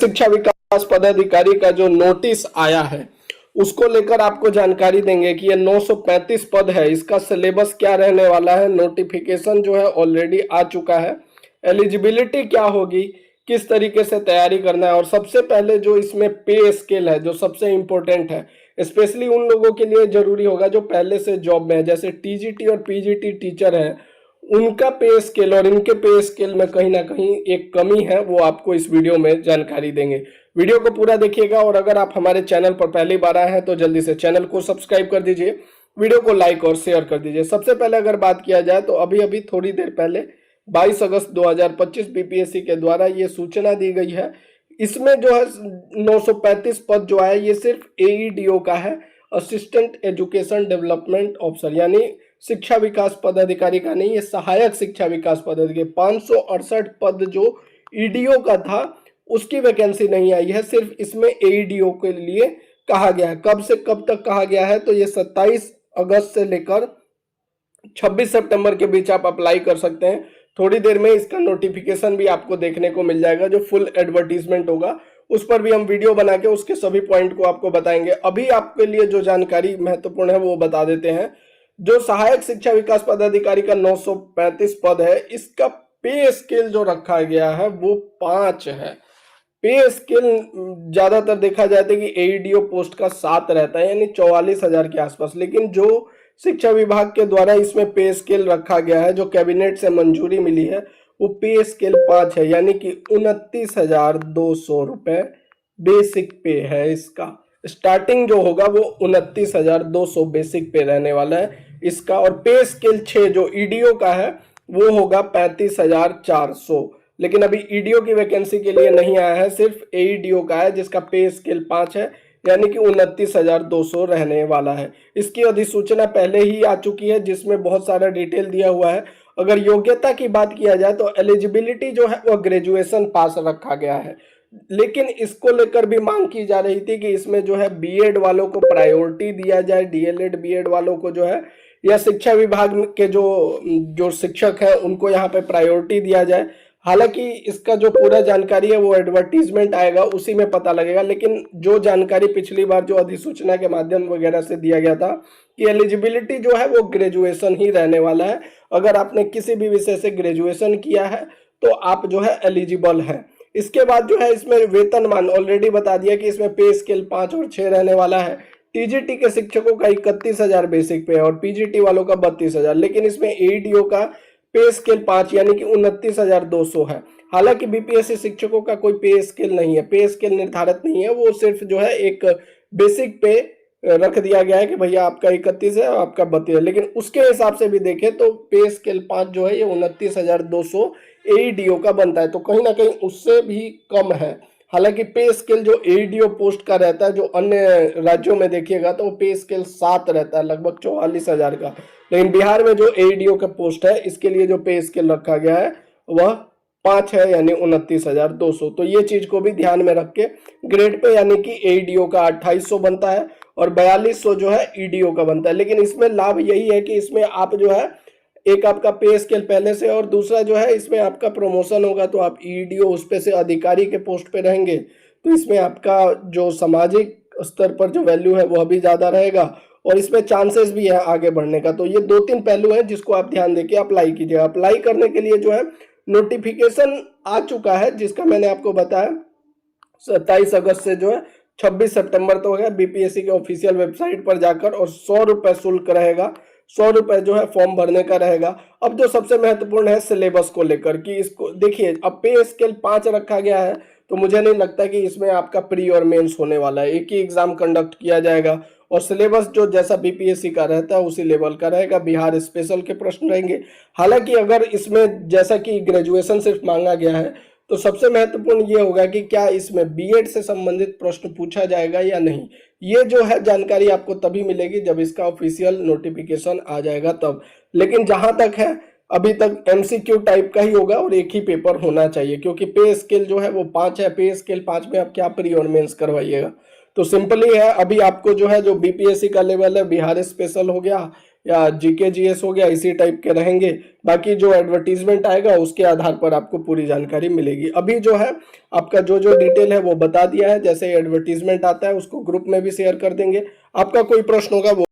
शिक्षा विकास पदाधिकारी का जो नोटिस आया है उसको लेकर आपको जानकारी देंगे कि ये 935 पद है, इसका सिलेबस क्या रहने वाला है। नोटिफिकेशन जो है ऑलरेडी आ चुका है। एलिजिबिलिटी क्या होगी, किस तरीके से तैयारी करना है, और सबसे पहले जो इसमें पे स्केल है जो सबसे इंपॉर्टेंट है, स्पेशली उन लोगों के लिए जरूरी होगा जो पहले से जॉब में है, जैसे टीजीटी और पीजीटी टीचर हैं, उनका पे स्केल और इनके पे स्केल में कहीं ना कहीं एक कमी है, वो आपको इस वीडियो में जानकारी देंगे। वीडियो को पूरा देखिएगा और अगर आप हमारे चैनल पर पहली बार आए हैं तो जल्दी से चैनल को सब्सक्राइब कर दीजिए, वीडियो को लाइक और शेयर कर दीजिए। सबसे पहले अगर बात किया जाए तो अभी अभी थोड़ी देर पहले 22 अगस्त 2025 बीपीएससी के द्वारा ये सूचना दी गई है। इसमें जो है 935 पद जो है ये सिर्फ एईडीओ का है, असिस्टेंट एजुकेशन डेवलपमेंट ऑफिसर, यानी शिक्षा विकास पदाधिकारी का नहीं, ये सहायक शिक्षा विकास पदाधिकारी। 568 पद जो ईडीओ का था उसकी वैकेंसी नहीं आई है, सिर्फ इसमें एईडीओ के लिए कहा गया है। कब से कब तक कहा गया है तो ये 27 अगस्त से लेकर 26 सितंबर के बीच आप अप्लाई कर सकते हैं। थोड़ी देर में इसका नोटिफिकेशन भी आपको देखने को मिल जाएगा, जो फुल एडवर्टीजमेंट होगा उस पर भी हम वीडियो बना के उसके सभी पॉइंट को आपको बताएंगे। अभी आपके लिए जो जानकारी महत्वपूर्ण है वो बता देते हैं। जो सहायक शिक्षा विकास पदाधिकारी का 935 पद है, इसका पे स्केल जो रखा गया है वो 5 है। पे स्केल ज्यादातर देखा जाता है कि एईडीओ पोस्ट का 7 रहता है, यानी 44,000 के आसपास, लेकिन जो शिक्षा विभाग के द्वारा इसमें पे स्केल रखा गया है, जो कैबिनेट से मंजूरी मिली है, वो पे स्केल 5 है, यानी कि 29,200 रुपए बेसिक पे है। इसका स्टार्टिंग जो होगा वो 29,200 बेसिक पे रहने वाला है इसका। और पे स्केल 6 जो ईडीओ का है वो होगा 35,400, लेकिन अभी ईडीओ की वैकेंसी के लिए नहीं आया है, सिर्फ एईडीओ का है जिसका पे स्केल 5 है, यानी कि 29,200 रहने वाला है। इसकी अधिसूचना पहले ही आ चुकी है जिसमें बहुत सारा डिटेल दिया हुआ है। अगर योग्यता की बात किया जाए तो एलिजिबिलिटी जो है वो ग्रेजुएशन पास रखा गया है, लेकिन इसको लेकर भी मांग की जा रही थी कि इसमें जो है बीएड वालों को प्रायोरिटी दिया जाए, डीएलएड बीएड वालों को जो है, या शिक्षा विभाग के जो जो शिक्षक हैं उनको यहाँ पे प्रायोरिटी दिया जाए। हालांकि इसका जो पूरा जानकारी है वो एडवर्टीजमेंट आएगा उसी में पता लगेगा, लेकिन जो जानकारी पिछली बार जो अधिसूचना के माध्यम वगैरह से दिया गया था कि एलिजिबिलिटी जो है वो ग्रेजुएशन ही रहने वाला है। अगर आपने किसी भी विषय से ग्रेजुएशन किया है तो आप जो है एलिजिबल हैं। इसके बाद जो है इसमें वेतनमान ऑलरेडी बता दिया कि इसमें पे स्केल 5 और 6 रहने वाला है। टीजीटी के शिक्षकों का 31,000 बेसिक पे और पीजीटी वालों का 32,000, लेकिन इसमें एईडीओ का पे स्केल 5 यानी कि 29,200 है। हालांकि बीपीएससी शिक्षकों का कोई पे स्केल नहीं है, पे स्केल निर्धारित नहीं है, वो सिर्फ जो है एक बेसिक पे रख दिया गया है कि भैया आपका 31 है और आपका 32 है, लेकिन उसके हिसाब से भी देखें तो पे स्केल 5 जो है ये 29,200 एईडीओ का बनता है, तो कहीं ना कहीं उससे भी कम है। हालांकि पे स्केल जो एईडीओ पोस्ट का रहता है, जो अन्य राज्यों में देखिएगा तो पे स्केल 7 रहता है, लगभग 44,000 का, लेकिन बिहार में जो एईडीओ का पोस्ट है इसके लिए जो पे स्केल रखा गया है वह 5 है, यानी 29,200। तो ये चीज को भी ध्यान में रख के ग्रेड पे यानी कि एईडीओ का 2800 बनता है और 4200 जो है ईडीओ का बनता है। लेकिन इसमें लाभ यही है कि इसमें आप जो है एक आपका पे स्केल पहले से, और दूसरा जो है इसमें आपका प्रमोशन होगा तो आप ईडीओ उस पे से अधिकारी के पोस्ट पे रहेंगे, तो इसमें आपका जो सामाजिक स्तर पर जो वैल्यू है वह भी ज्यादा रहेगा और इसमें चांसेस भी है आगे बढ़ने का। तो ये 2-3 पहलू है जिसको आप ध्यान देके अप्लाई कीजिए। अप्लाई करने के लिए जो है नोटिफिकेशन आ चुका है जिसका मैंने आपको बताया 27 अगस्त से जो है 26 सितंबर तो है बीपीएससी के ऑफिशियल वेबसाइट पर जाकर, और 100 रुपए शुल्क रहेगा, 100 रुपए जो है फॉर्म भरने का रहेगा। अब जो सबसे महत्वपूर्ण है सिलेबस को लेकर कि इसको देखिए, अब पे स्केल 5 रखा गया है तो मुझे नहीं लगता कि इसमें आपका प्री और मेंस होने वाला है, एक ही एग्जाम कंडक्ट किया जाएगा और सिलेबस जो जैसा बीपीएससी का रहता है उसी लेवल का रहेगा, बिहार स्पेशल के प्रश्न रहेंगे। हालांकि अगर इसमें जैसा कि ग्रेजुएशन सिर्फ मांगा गया है तो सबसे महत्वपूर्ण ये होगा कि क्या इसमें बीएड से संबंधित प्रश्न पूछा जाएगा या नहीं। ये जो है जानकारी आपको तभी मिलेगी जब इसका ऑफिशियल नोटिफिकेशन आ जाएगा तब। लेकिन जहां तक है अभी तक एमसीक्यू टाइप का ही होगा और एक ही पेपर होना चाहिए, क्योंकि पे स्केल जो है वो 5 है। पे स्केल 5 में आप क्या प्री और मेंस करवाइएगा, तो सिंपली है अभी आपको जो है जो बीपीएससी का लेवल है बिहार स्पेशल हो गया, या जीके जीएस हो गया, इसी टाइप के रहेंगे। बाकी जो एडवर्टीजमेंट आएगा उसके आधार पर आपको पूरी जानकारी मिलेगी। अभी जो है आपका जो जो डिटेल है वो बता दिया है, जैसे एडवर्टीजमेंट आता है उसको ग्रुप में भी शेयर कर देंगे। आपका कोई प्रश्न होगा वो